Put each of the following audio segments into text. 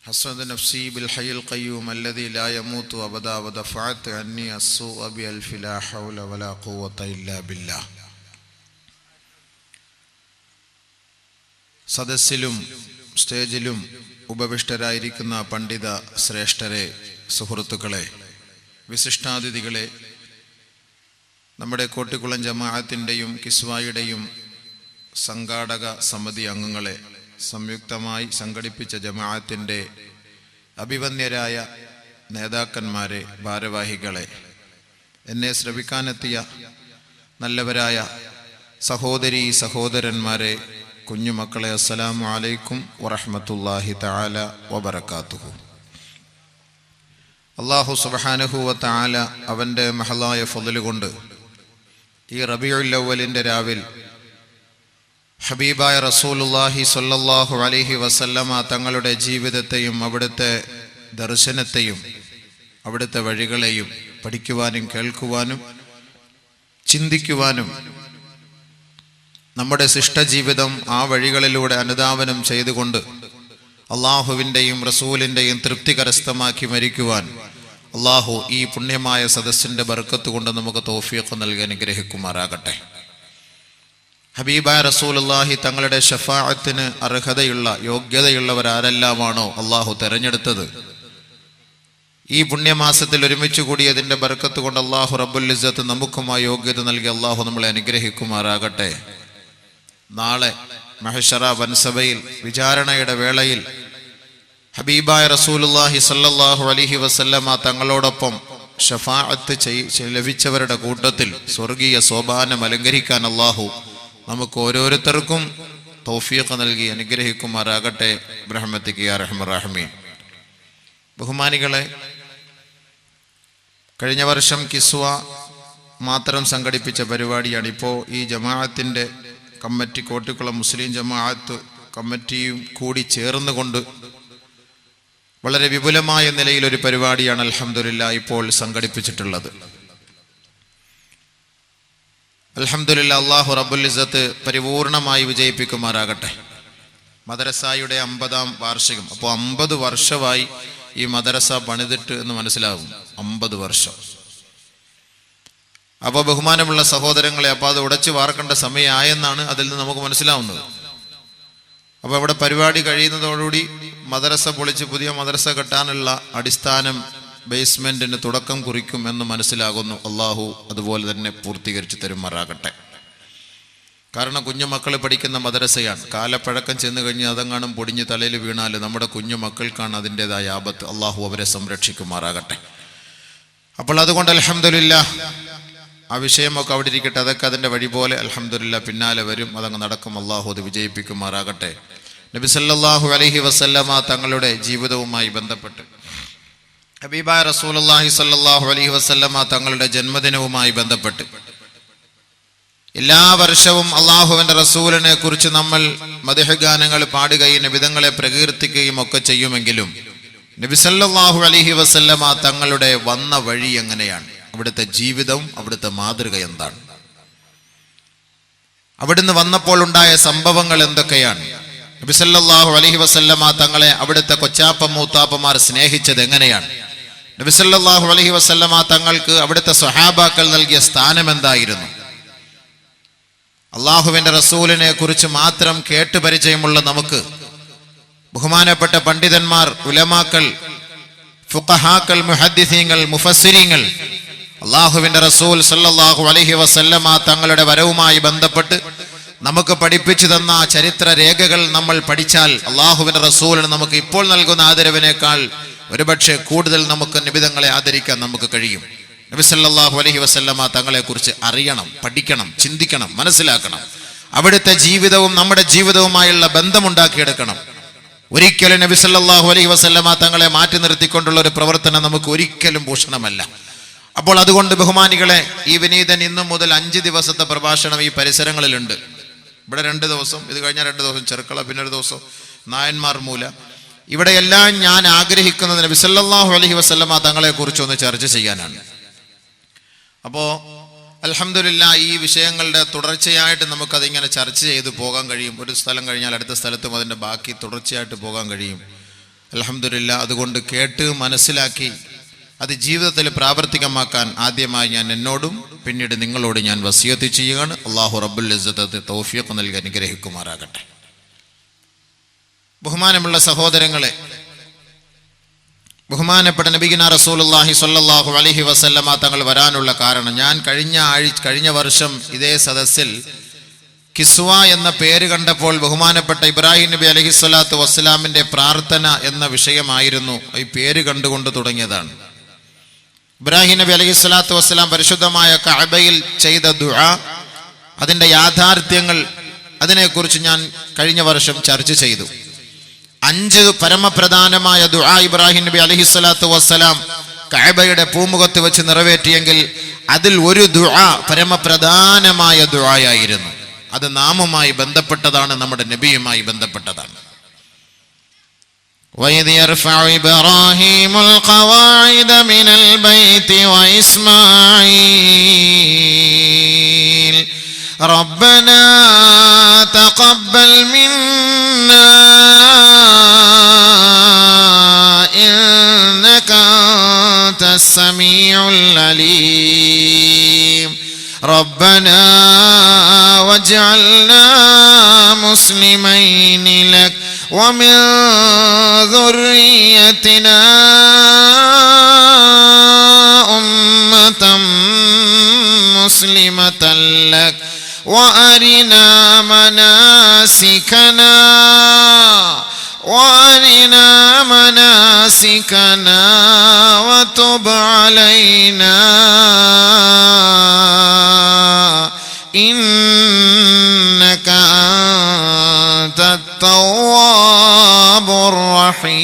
حسنت نفسي بالحي القيوم الذي لا يموت أبدا ودفعت عني السوء بألف لا حول ولا قوة إلا بالله. സദസ്സിലും സ്റ്റേജിലും ഉപവിഷ്ടരായിരിക്കുന്ന പണ്ഡിത ശ്രേഷ്ഠരെ, സുഹൃത്തുക്കളെ, വിശിഷ്ടാതിഥികളെ, നമ്മുടെ കോട്ടിക്കുളം ജമാഅത്തിൻ്റെയും കിസ്വായുടെയും സംഘാടക സമിതി അംഗങ്ങളെ, സംയുക്തമായി സംഘടിപ്പിച്ച ജമാഅത്തിൻ്റെ അഭിവന്യരായ നേതാക്കന്മാരെ, ഭാരവാഹികളെ, എന്നെ ശ്രവിക്കാനെത്തിയ നല്ലവരായ സഹോദരീ സഹോദരന്മാരെ, കുഞ്ഞുമക്കളെ, അസ്സലാമു അലൈക്കും വറഹ്മത്തുള്ളാഹി തആല വബറകാതുഹു. അല്ലാഹു സുബ്ഹാനഹു വ തആല അവൻ്റെ മഹലായ ഫള് കൊണ്ട് ഈ റബീഉൽ അവ്വലിൻ്റെ രാവിൽ ഹബീബായ റസൂലുള്ളാഹി സ്വല്ലല്ലാഹു അലൈഹി വസല്ലമ തങ്ങളുടെ ജീവിതത്തെയും അവിടുത്തെ ദർശനത്തെയും അവിടുത്തെ വഴികളെയും പഠിക്കുവാനും കേൾക്കുവാനും ചിന്തിക്കുവാനും നമ്മുടെ ശിഷ്ടജീവിതം ആ വഴികളിലൂടെ അനുധാവനം ചെയ്തുകൊണ്ട് അള്ളാഹുവിൻ്റെയും റസൂലിൻ്റെയും തൃപ്തി കരസ്ഥമാക്കി മരിക്കുവാൻ അള്ളാഹു ഈ പുണ്യമായ സദസ്സിൻ്റെ ബർക്കത്ത് കൊണ്ട് നമുക്ക് തൗഫീഖ് നൽകി അനുഗ്രഹിക്കുമാറാകട്ടെ. ഹബീബായ റസൂലുള്ളാഹി തങ്ങളുടെ ശഫാഅത്തിന് അർഹതയുള്ള യോഗ്യതയുള്ളവരാരെല്ലാമാണോ അള്ളാഹു തെരഞ്ഞെടുത്തത്, ഈ പുണ്യമാസത്തിൽ ഒരുമിച്ച് കൂടിയതിൻ്റെ ബർക്കത്ത് കൊണ്ട് അള്ളാഹു റബ്ബുൽ ഇസ്സത്ത് നമുക്കും ആ യോഗ്യത നൽകി അള്ളാഹു നമ്മളെ അനുഗ്രഹിക്കുമാറാകട്ടെ. നാളെ മഹ്ശറ വൻസഭയിൽ വിചാരണയുടെ വേളയിൽ ഹബീബായ റസൂലുള്ളാഹി സ്വല്ലല്ലാഹു അലൈഹി വസല്ലമ തങ്ങളോടൊപ്പം ശഫാഅത്ത് ലഭിച്ചവരുടെ കൂട്ടത്തിൽ സ്വർഗീയ സോപാനം അലങ്കരിക്കാൻ അള്ളാഹു നമുക്ക് ഓരോരുത്തർക്കും തൗഫീഖ് നൽകി അനുഗ്രഹിക്കുമാറാകട്ടെ. ബിറഹ്മതിക യാ അർഹമർ റഹീമീൻ. ബഹുമാനികളെ, കഴിഞ്ഞ വർഷം കിസ്വ മാത്രം സംഘടിപ്പിച്ച പരിപാടിയാണ്. ഇപ്പോൾ ഈ ജമാഅത്തിൻ്റെ കമ്മിറ്റി, കോട്ടിക്കുളം മുസ്ലിം ജമാഅത്ത് കമ്മിറ്റിയും കൂടി ചേർന്നുകൊണ്ട് വളരെ വിപുലമായ നിലയിലൊരു പരിപാടിയാണ് അൽഹംദുലില്ലാഹ് ഇപ്പോൾ സംഘടിപ്പിച്ചിട്ടുള്ളത്. അൽഹംദുലില്ലാഹ്, അല്ലാഹു റബ്ബുൽ ഇസ്സത്ത് പരിപൂർണമായി വിജയിപ്പിക്കുമാറാകട്ടെ. മദ്രസയുടെ 50-ാം വാർഷികം. അപ്പോൾ 50 വർഷമായി ഈ മദ്രസ പണിതിട്ട് എന്ന് മനസ്സിലാകും. 50 വർഷം. അപ്പോൾ ബഹുമാനമുള്ള സഹോദരങ്ങളെ, അപ്പോൾ അത് ഉടച്ചു വാർക്കേണ്ട സമയമായെന്നാണ് അതിൽ നിന്ന് നമുക്ക് മനസ്സിലാവുന്നത്. അപ്പോൾ ഇവിടെ പരിപാടി കഴിയുന്നതോടുകൂടി മദ്രസ പൊളിച്ച് പുതിയ മദ്രസ കെട്ടാനുള്ള അടിസ്ഥാനം, ബേസ്മെന്റിന് തുടക്കം കുറിക്കും എന്ന് മനസ്സിലാകുന്നു. അള്ളാഹു അതുപോലെ തന്നെ പൂർത്തീകരിച്ച് തരുമാറാകട്ടെ. കാരണം കുഞ്ഞുമക്കൾ പഠിക്കുന്ന മദ്രസയാണ്. കാലപ്പഴക്കം ചെന്ന് കഴിഞ്ഞ് അതെങ്ങാനും പൊടിഞ്ഞ് തലയിൽ വീണാൽ നമ്മുടെ കുഞ്ഞുമക്കൾക്കാണ് അതിൻ്റെതായ ആപത്ത്. അള്ളാഹു അവരെ സംരക്ഷിക്കുമാറാകട്ടെ. അപ്പോൾ അതുകൊണ്ട് അൽഹംദുലില്ലാഹ്, ആ വിഷയമൊക്കെ അവിടെ ഇരിക്കട്ടെ. അതൊക്കെ അതിൻ്റെ വഴി പോലെ അൽഹംദുലില്ലാഹ് പിന്നാലെ വരും, അതങ്ങ് നടക്കും. അള്ളാഹു അത് വിജയിപ്പിക്കുമാറാകട്ടെ. നബി സല്ലല്ലാഹു അലൈഹി വസല്ലമ തങ്ങളുടെ ജീവിതവുമായി ബന്ധപ്പെട്ട്, ഹബീബായ റസൂലുള്ളാഹി സല്ലല്ലാഹു അലൈഹി വസല്ലമ തങ്ങളുടെ ജന്മദിനവുമായി ബന്ധപ്പെട്ട് എല്ലാ വർഷവും അള്ളാഹുവിൻ്റെ റസൂലിനെ കുറിച്ച് നമ്മൾ മദ്ഹ് ഗാനങ്ങൾ പാടുകയും നബിതങ്ങളെ പ്രകീർത്തിക്കുകയും ഒക്കെ ചെയ്യുമെങ്കിലും നബി സല്ലല്ലാഹു അലൈഹി വസല്ലമ തങ്ങളുടെ വന്ന വഴി എങ്ങനെയാണ്, അവിടുത്തെ ജീവിതം, അവിടുത്തെ മാതൃക എന്താണ്, അവിടുന്ന് വന്നപ്പോൾ ഉണ്ടായ സംഭവങ്ങൾ എന്തൊക്കെയാണ്, നബി സല്ലല്ലാഹു അലൈഹി വസല്ലമ തങ്ങളെ അവിടുത്തെ കൊച്ചാപ്പ മൂത്താപ്പമാർ സ്നേഹിച്ചത് എങ്ങനെയാണ്, നബി സല്ലല്ലാഹു അലൈഹി വസല്ലമ തങ്ങൾക്ക് അവിടുത്തെ സ്വഹാബാക്കൾ നൽകിയ സ്ഥാനം എന്തായിരുന്നു, അള്ളാഹുവിൻ്റെ റസൂലിനെ കുറിച്ച് മാത്രം കേട്ട് പരിചയമുള്ള നമുക്ക് ബഹുമാനപ്പെട്ട പണ്ഡിതന്മാർ, ഉലമാക്കൾ, ഫുഖഹാക്കൾ, മുഹദ്ദിസീങ്ങൾ, മുഫസ്സിരീങ്ങൾ അള്ളാഹുവിൻ്റെ റസൂൽ സല്ലല്ലാഹു അലൈഹി വസല്ലമ തങ്ങളുടെ വരവുമായി ബന്ധപ്പെട്ട് നമുക്ക് പഠിപ്പിച്ചു തന്ന ചരിത്ര രേഖകൾ നമ്മൾ പഠിച്ചാൽ അള്ളാഹുവിൻ്റെ റസൂലിന് നമുക്ക് ഇപ്പോൾ നൽകുന്ന ആദരവിനേക്കാൾ ഒരുപക്ഷെ കൂടുതൽ നമുക്ക് നിബിതങ്ങളെ ആദരിക്കാൻ നമുക്ക് കഴിയും. നബി സല്ലല്ലാഹു അലൈഹി വസല്ലമ തങ്ങളെക്കുറിച്ച് അറിയണം, പഠിക്കണം, ചിന്തിക്കണം, മനസ്സിലാക്കണം. അവിടുത്തെ ജീവിതവും നമ്മുടെ ജീവിതവുമായുള്ള ബന്ധമുണ്ടാക്കിയെടുക്കണം. ഒരിക്കലും നബി സല്ലല്ലാഹു അലൈഹി വസല്ലമ തങ്ങളെ മാറ്റി നിർത്തിക്കൊണ്ടുള്ള ഒരു പ്രവർത്തനം നമുക്ക് ഒരിക്കലും ഭൂഷണമല്ല. അപ്പോൾ അതുകൊണ്ട് ബഹുമാനികളെ, ഈ വിനീതൻ ഇന്നു മുതൽ 5 ദിവസത്തെ പ്രഭാഷണം ഈ പരിസരങ്ങളിലുണ്ട്. ഇവിടെ 2 ദിവസം, ഇത് കഴിഞ്ഞാൽ 2 ദിവസം ചെറുക്കള, പിന്നെ ഒരു ദിവസം നായന്മാർ മൂല. ഇവിടെയെല്ലാം ഞാൻ ആഗ്രഹിക്കുന്നത് നബി സല്ലല്ലാഹു അലൈഹി വസല്ലമ തങ്ങളെക്കുറിച്ചൊന്ന് ചർച്ച ചെയ്യാനാണ്. അപ്പോൾ അൽഹംദുലില്ലാഹ്, ഈ വിഷയങ്ങളുടെ തുടർച്ചയായിട്ട് നമുക്കതിങ്ങനെ ചർച്ച ചെയ്ത് പോകാൻ കഴിയും. ഒരു സ്ഥലം കഴിഞ്ഞാൽ അടുത്ത സ്ഥലത്തും അതിൻ്റെ ബാക്കി തുടർച്ചയായിട്ട് പോകാൻ കഴിയും. അൽഹംദുലില്ലാ, അതുകൊണ്ട് കേട്ട് മനസ്സിലാക്കി അത് ജീവിതത്തിൽ പ്രാവർത്തികമാക്കാൻ ആദ്യമായി ഞാൻ എന്നോടും പിന്നീട് നിങ്ങളോട് ഞാൻ വസിയത്ത് ചെയ്യുകയാണ്. അല്ലാഹു റബ്ബുൽ ഇസ്സത്ത് തൗഫീഖ് നൽകി അനുഗ്രഹിക്കുമാറാകട്ടെ. ബഹുമാനമുള്ള സഹോദരങ്ങളെ, ബഹുമാനപ്പെട്ട നബിഗിന റസൂലുള്ളാഹി സ്വല്ലല്ലാഹു അലൈഹി വസല്ലമ തങ്ങൾ വരാനുള്ള കാരണം, ഞാൻ കഴിഞ്ഞ വർഷം ഇതേ സദസ്സിൽ കിസ്വ എന്ന പേര് കണ്ടപ്പോൾ ബഹുമാനപ്പെട്ട ഇബ്രാഹിം നബി അലൈഹിസ്സലാത്തു വസ്സലാമിൻ്റെ പ്രാർത്ഥന എന്ന വിഷയമായിരുന്നു ഈ പേര് കണ്ടുകൊണ്ട് തുടങ്ങിയതാണ്. ഇബ്രാഹിം നബി അലൈഹിസ്സലാത്തു വസ്സലാം പരിശുദ്ധമായ കഅബയിൽ ചെയ്ത ദുആ, അതിൻ്റെ യാഥാർത്ഥ്യങ്ങൾ, അതിനെക്കുറിച്ച് ഞാൻ കഴിഞ്ഞ വർഷം ചർച്ച ചെയ്തു. 5 പരമപ്രധാനമായ ദുആ ഇബ്രാഹിം നബി അലൈഹിസ്സലാത്തു വസ്സലാം കഅബയുടെ പൂമുഖത്ത് വെച്ച് നിറവേറ്റിയെങ്കിൽ അതിൽ ഒരു ദുആ പരമപ്രധാനമായ ദുആയായിരുന്നു. അത് നാമുമായി ബന്ധപ്പെട്ടതാണ്, നമ്മുടെ നബിയുമായി ബന്ധപ്പെട്ടതാണ്. وَإِذْ يَرْفَعُ إِبْرَاهِيمُ الْقَوَاعِدَ مِنَ الْبَيْتِ وَإِسْمَاعِيلُ رَبَّنَا تَقَبَّلْ مِنَّا إِنَّكَ أَنْتَ السَّمِيعُ الْعَلِيمُ رَبَّنَا وَاجْعَلْنَا مُسْلِمَيْنِ لَكَ وَمِنْ ذُرِّيَّتِنَا أُمَّةً مُسْلِمَةً لَكَ وَأَرِنَا مَنَاسِكَنَا وَتُبْ عَلَيْنَا إِنَّكَ أَنْتَ التَّوَّابُ الرَّحِيمُ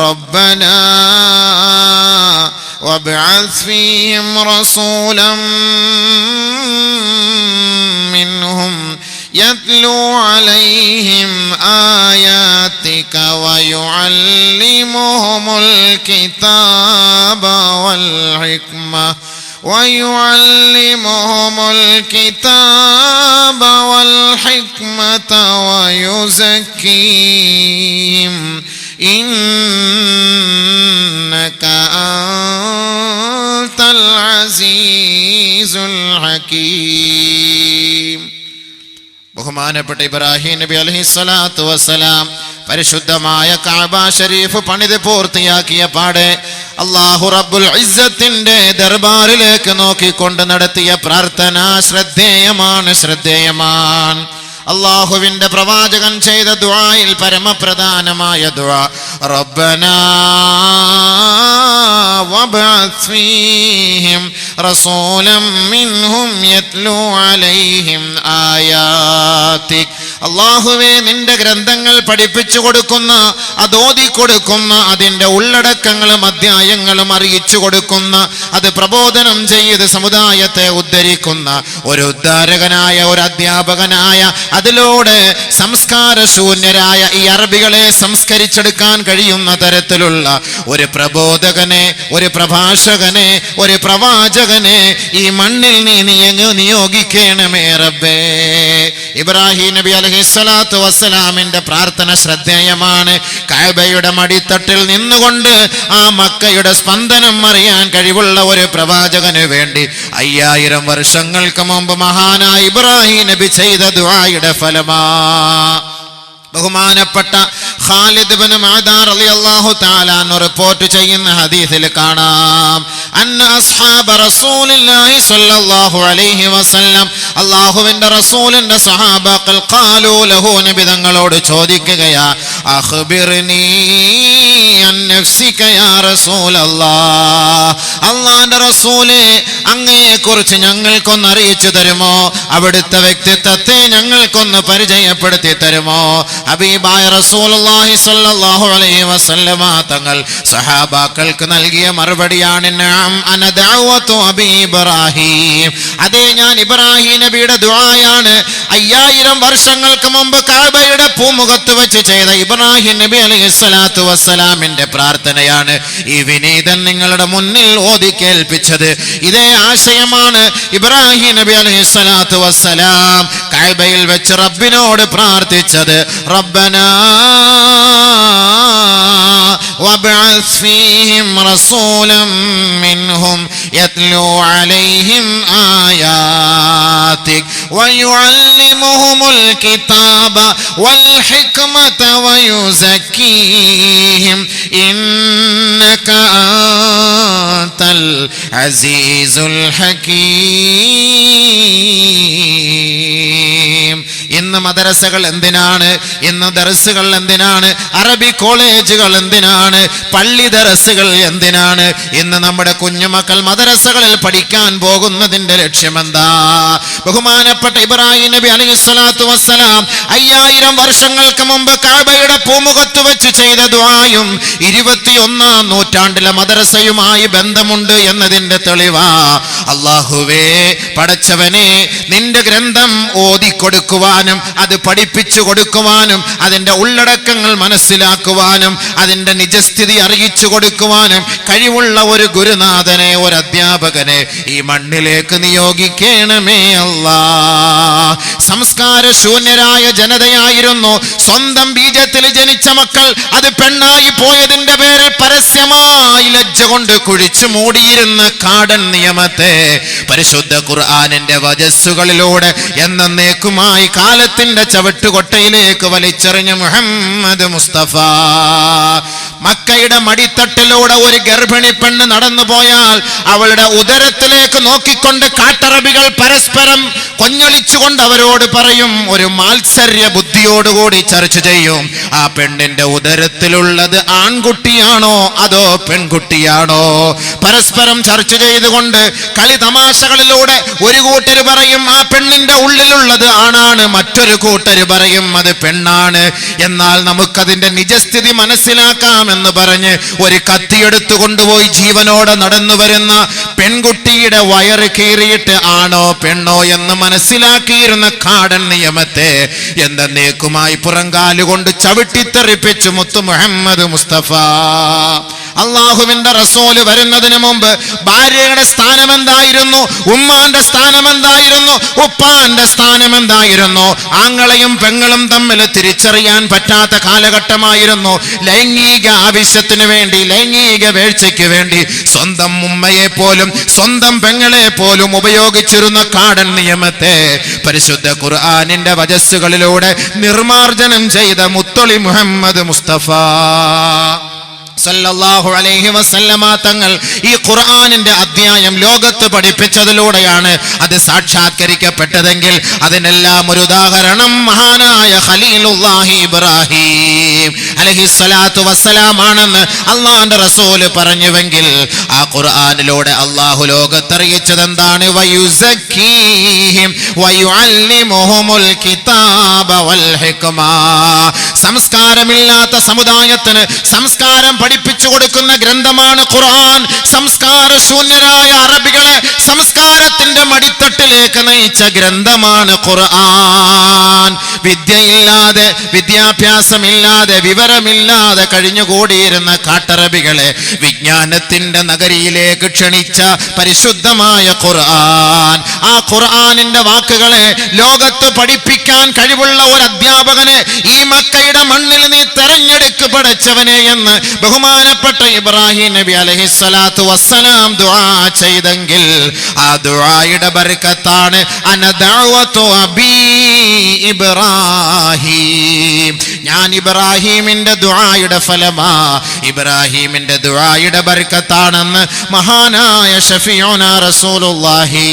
رَبَّنَا وَابْعَثْ فِيهِمْ رَسُولًا مِّنْهُمْ يَتْلُو عَلَيْهِمْ آيَاتِكَ وَيُعَلِّمُهُمُ الْكِتَابَ وَالْحِكْمَةَ وَيُزَكِّيهِمْ إِنَّكَ أَنْتَ الْعَزِيزُ الْحَكِيمُ. ബഹുമാനപ്പെട്ട ഇബ്രാഹിം നബി അലൈഹിസ്സലാത്തു വസ്സലാം പരിശുദ്ധമായ കഅബ ഷരീഫ് പണിത് പൂർത്തിയാക്കിയ പാടെ അല്ലാഹു റബ്ബുൽ ഇസ്സത്തിന്റെ ദർബാറിലേക്ക് നോക്കിക്കൊണ്ട് നടത്തിയ പ്രാർത്ഥന ശ്രദ്ധേയമാണ്. അല്ലാഹുവിന്റെ പ്രവാചകൻ ചെയ്ത ദുആയിൽ പരമപ്രധാനമായ ദുആ, റബ്ബനാ വബ്അസ് ഫീഹിം റസൂലൻ മിൻഹും യത്ലൂ അലൈഹിം ആയാതിക്. അല്ലാഹുവേ, നിന്റെ ഗ്രന്ഥങ്ങൾ പഠിപ്പിച്ചു കൊടുക്കുന്ന, അതോതി കൊടുക്കുന്ന, അതിൻ്റെ ഉള്ളടക്കങ്ങളും അധ്യായങ്ങളും അറിയിച്ചു കൊടുക്കുന്ന, അത് പ്രബോധനം ചെയ്ത് സമുദായത്തെ ഉദ്ധരിക്കുന്ന ഒരു ഉദ്ധാരകനായ, ഒരു അധ്യാപകനായ, അതിലൂടെ സംസ്കാരശൂന്യരായ ഈ അറബികളെ സംസ്കരിച്ചെടുക്കാൻ കഴിയുന്ന തരത്തിലുള്ള ഒരു പ്രബോധകനെ, ഒരു പ്രഭാഷകനെ, ഒരു പ്രവാചകനെ ഈ മണ്ണിൽ നീ നിയോഗിക്കണമേ റബ്ബേ. ഇബ്രാഹിം നബി അലൈഹിസ്സലാത്തു വസ്സലാമിന്റെ പ്രാർത്ഥന ശ്രദ്ധേയമാണ്. കഅബയുടെ മടിത്തട്ടിൽ നിന്നുകൊണ്ട് ആ മക്കയുടെ സ്പന്ദനം അറിയാൻ കഴിവുള്ള ഒരു പ്രവാചകന് വേണ്ടി 5000 വർഷങ്ങൾക്ക് മുമ്പ് മഹാനായ ഇബ്രാഹിം നബി ചെയ്ത ദുആയുടെ ഫലമാ. ബഹുമാനപ്പെട്ട ഖാലിദ് ഇബ്നു മഅദാൻ റളിയല്ലാഹു തആല അൻഹു റിപ്പോർട്ട് ചെയ്യുന്ന ഹദീസിൽ കാണാം, അന്ന അസ്ഹാബ റസൂലുള്ളാഹി സ്വല്ലല്ലാഹു അലൈഹി വസല്ലം, അല്ലാഹുവിന്റെ റസൂലിന്റെ സഹാബാക്കൾ ഖാലൂ ലഹു, നബി തങ്ങളോട് ചോദിക്കുകയാ, അഖ്ബിർനീ അൻ നഫ്സിക യാ റസൂലല്ലാഹ്, അല്ലാഹുവിന്റെ റസൂലേ, അങ്ങയെക്കുറിച്ച് ഞങ്ങൾക്കൊന്ന് അറിയിച്ചു തരുമോ? അവിടുത്തെ വ്യക്തിത്വത്തെ ഞങ്ങൾക്കൊന്ന് പരിചയപ്പെടുത്തി തരുമോ? ഹബീബായ റസൂലുള്ളാഹി സ്വല്ലല്ലാഹു അലൈഹി വസല്ലമ തങ്ങൾ സഹാബാക്കൾക്ക് നൽകിയ മറുപടിയാണ്, നഅം അന ദഅവതു അബീ ഇബ്രാഹിം, അതേ, ഞാൻ ഇബ്രാഹിം നബിയുടെ ദുആയാണ്. 5000 വർഷങ്ങൾക്ക് മുമ്പ് കഅബയുടെ പൂമുഖത്ത് വെച്ച് ചെയ്ത ഇബ്രാഹിം നബി അലൈഹിസ്സലാത്തു വസ്സലാമിന്റെ പ്രാർത്ഥനയാണ് ഈ വിനീതൻ നിങ്ങളുടെ മുന്നിൽ ഓതി കേൾപ്പിച്ചത്. ഇതേ ആശയമാണ് ഇബ്രാഹിം നബി അലൈഹിസ്സലാത്തു വസ്സലാം കഅബയിൽ വെച്ച് റബ്ബിനോട് പ്രാർത്ഥിച്ചത്. റബ്ബനാ وابعث فيهم رسولا منهم يتلو عليهم آياتك ويعلمهم الكتاب والحكمة ويزكيهم إنك أنت العزيز الحكيم. ഇന്ന് മദ്രസകൾ എന്തിനാണ്? ഇന്ന് ദർസുകൾ എന്തിനാണ്? അറബി കോളേജുകൾ എന്തിനാണ്? പള്ളി ദർസുകൾ എന്തിനാണ്? ഇന്ന് നമ്മുടെ കുഞ്ഞുമക്കൾ മദ്രസകളിൽ പഠിക്കാൻ പോകുന്നതിന്റെ ലക്ഷ്യമെന്താ? ബഹുമാനപ്പെട്ട ഇബ്രാഹിം നബി അലൈഹിസ്സലാത്തു വസ്സലാം 5000 വർഷങ്ങൾക്ക് മുമ്പ് കഅബയുടെ പൂമുഖത്ത് വെച്ച് ചെയ്ത ദുആയും 21-ാം നൂറ്റാണ്ടിലെ മദ്രസയുമായി ബന്ധമുണ്ട് എന്നതിന്റെ തെളിവാ. അല്ലാഹുവേ, പടച്ചവനെ, നിന്റെ ഗ്രന്ഥം ഓതിക്കൊടുക്കുവാനും അത് പഠിപ്പിച്ചു കൊടുക്കുവാനും അതിന്റെ ഉള്ളടക്കങ്ങൾ മനസ്സിലാക്കുവാനും അതിന്റെ നിജസ്ഥിതി അറിയിച്ചു കൊടുക്കുവാനും കഴിവുള്ള ഒരു ഗുരുനാഥനെ, ഒരു അധ്യാപകനെ ഈ മണ്ണിലേക്ക് നിയോഗിക്കണമേ അല്ലാ. സംസ്കാര ശൂന്യരായ ജനതയായിരുന്നു. സ്വന്തം ബീജത്തിൽ ജനിച്ച മക്കൾ അത് പെണ്ണായി പോയതിന്റെ പേരിൽ പരസ്യമായി ലജ്ജ കൊണ്ട് കുഴിച്ചു മൂടിയിരുന്ന കാടൻ നിയമത്തെ പരിശുദ്ധ ഖുർആനിന്റെ വജസ്സുകളിലൂടെ എന്നേക്കുമായി കാലത്തിന്റെ ചവിട്ടുകൊട്ടയിലേക്ക് വലിച്ചെറിഞ്ഞ മുഹമ്മദ് മുസ്തഫ. മക്കയുടെ മടിത്തട്ടിലൂടെ ഒരു ഗർഭിണി പെണ്ണ് നടന്നു പോയാൽ അവളുടെ ഉദരത്തിലേക്ക് നോക്കിക്കൊണ്ട് കാട്ടറബികൾ പരസ്പരം കൊഞ്ഞൊലിച്ചുകൊണ്ട് അവരോട് പറയും, ഒരു മാത്സര്യ ബുദ്ധിയോടുകൂടി ചർച്ച ചെയ്യും, ആ പെണ്ണിന്റെ ഉദരത്തിലുള്ളത് ആൺകുട്ടിയാണോ അതോ പെൺകുട്ടിയാണോ? പരസ്പരം ചർച്ച ചെയ്തുകൊണ്ട് കളി തമാശകളിലൂടെ ഒരു കൂട്ടർ പറയും ആ പെണ്ണിന്റെ ഉള്ളിലുള്ളത് ആണാണ്, മറ്റൊരു കൂട്ടർ പറയും അത് പെണ്ണാണ്. എന്നാൽ നമുക്കതിന്റെ നിജസ്ഥിതി മനസ്സിലാക്കാമെന്ന് പറഞ്ഞ് ഒരു കത്തിയെടുത്തു കൊണ്ടുപോയി ജീവനോടെ നടന്നു വരുന്ന പെൺകുട്ടിയുടെ വയറ് കീറിയിട്ട് ആണോ പെണ്ണോ എന്ന് മനസ്സിലാക്കിയിരുന്ന കാടൻ നിയമത്തെ എന്നേക്കുമായി പുറങ്കാലുകൊണ്ട് ചവിട്ടിത്തെറിപ്പിച്ചു മുത്തു മുഹമ്മദ് മുസ്തഫ. അള്ളാഹുവിന്റെ റസൂല് വരുന്നതിന് മുമ്പ് ഭാര്യയുടെ സ്ഥാനം എന്തായിരുന്നു? ഉമ്മാന്റെ സ്ഥാനം എന്തായിരുന്നു? ഉപ്പാന്റെ സ്ഥാനം എന്തായിരുന്നു? ആങ്ങളെയും പെങ്ങളും തമ്മിൽ തിരിച്ചറിയാൻ പറ്റാത്ത കാലഘട്ടമായിരുന്നു. ലൈംഗിക ആവശ്യത്തിന് വേണ്ടി, ലൈംഗിക വീഴ്ചയ്ക്ക് വേണ്ടി സ്വന്തം ഉമ്മയെ പോലും സ്വന്തം പെങ്ങളെ പോലും ഉപയോഗിച്ചിരുന്ന കാടൻ നിയമത്തെ പരിശുദ്ധ ഖുർആനിന്റെ വജസ്സുകളിലൂടെ നിർമാർജനം ചെയ്ത മുത്തൊളി മുഹമ്മദ് മുസ്തഫ സല്ലല്ലാഹു അലൈഹി വസല്ലമ തങ്ങൾ ഈ ഖുർആനിന്റെ അധ്യായം ലോകത്ത് പഠിപ്പിച്ചതിലൂടെയാണ് അത് സാക്ഷാത്കരിക്കപ്പെട്ടതെങ്കിൽ അതിനെല്ലാം ഒരു ഉദാഹരണം മഹാനായ ഖലീലുല്ലാഹി ഇബ്രാഹിം അലൈഹിസ്സലാത്തു വസ്സലാം ആണെന്ന് അല്ലാഹുവിന്റെ റസൂല് പറഞ്ഞുവെങ്കിൽ ആ ഖുർആനിലൂടെ അല്ലാഹു ലോകത്തറിയിച്ചത് എന്താണ്? വയുസക്കീഹിം വയുഅല്ലിമുഹുൽ കിതാബ വൽ ഹിക്മ. സംസ്കാരമില്ലാത്ത സമുദായത്തിന് സംസ്കാരം പഠിപ്പിച്ചു കൊടുക്കുന്ന ഗ്രന്ഥമാണ് ഖുർആൻ. സംസ്കാര ശൂന്യരായ അറബികളെ സംസ്കാരത്തിന്റെ മടിത്തട്ടിലേക്ക് നയിച്ച ഗ്രന്ഥമാണ് ഖുർആൻ. വിദ്യയില്ലാതെ, വിദ്യാഭ്യാസമില്ലാതെ, വിവരമില്ലാതെ കഴിഞ്ഞുകൂടിയിരുന്ന കാട്ടറബികളെ വിജ്ഞാനത്തിന്റെ നഗരിയിലേക്ക് ക്ഷണിച്ച പരിശുദ്ധമായ ഖുർആൻ. ആ ഖുർആനിന്റെ വാക്കുകളെ ലോകത്ത് പഠിപ്പിക്കാൻ കഴിവുള്ള ഒരു അധ്യാപകനെ ഈ മക്കയുടെ മണ്ണിൽ നീ തെരഞ്ഞെടുക്ക് പടച്ചവനെ എന്ന് ബഹുമാനപ്പെട്ട ഇബ്രാഹിം നബി അലൈഹിസ്സലാത്തു വസ്സലാം ദുആ ചെയ്തെങ്കിൽ ആ ദുആയുടെ ബർക്കത്താണ് അന ദഅവതു അബീ ഇബ്രാഹിം. ഞാൻ ഇബ്രാഹിമിന്റെ ദുആയുടെ ഫലമാ, ഇബ്രാഹിമിന്റെ ദുആയുടെ ബർക്കത്താണെന്ന് മഹാനായ ശഫീഉനാ റസൂലുള്ളാഹി